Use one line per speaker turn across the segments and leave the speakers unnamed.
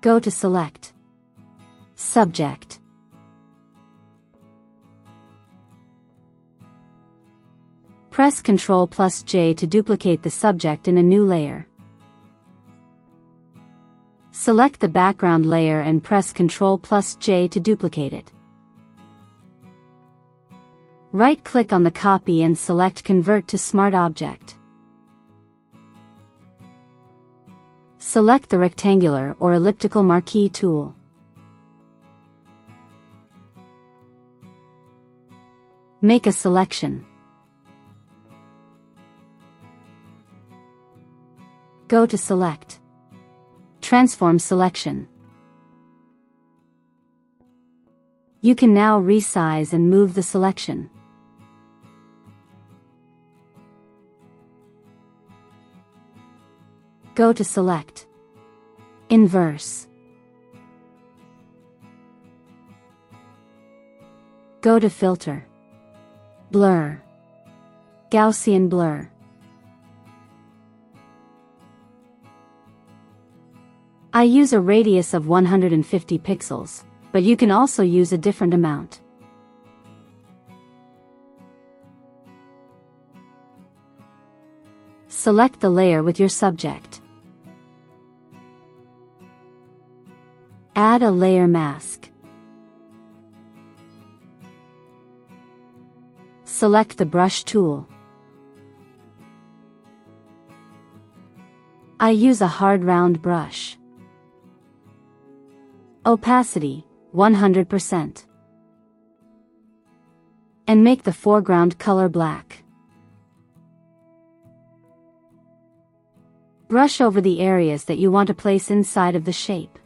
Go to Select, Subject. Press Ctrl+J to duplicate the subject in a new layer. Select the background layer and press Ctrl+J to duplicate it. Right-click on the copy and select Convert to Smart Object. Select the rectangular or elliptical marquee tool. Make a selection. Go to Select, Transform Selection. You can now resize and move the selection. Go to Select, Inverse. Go to Filter, Blur, Gaussian Blur. I use a radius of 150 pixels, but you can also use a different amount. Select the layer with your subject. Add a layer mask. Select the brush tool. I use a hard round brush. Opacity, 100%. And make the foreground color black. Brush over the areas that you want to place inside of the shape.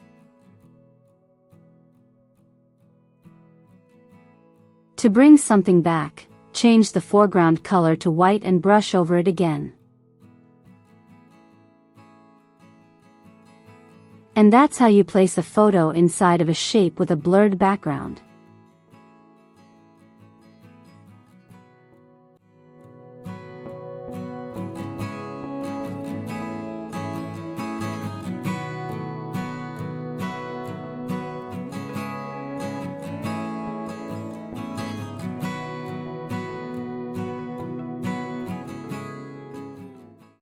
To bring something back, change the foreground color to white and brush over it again. And that's how you place a photo inside of a shape with a blurred background.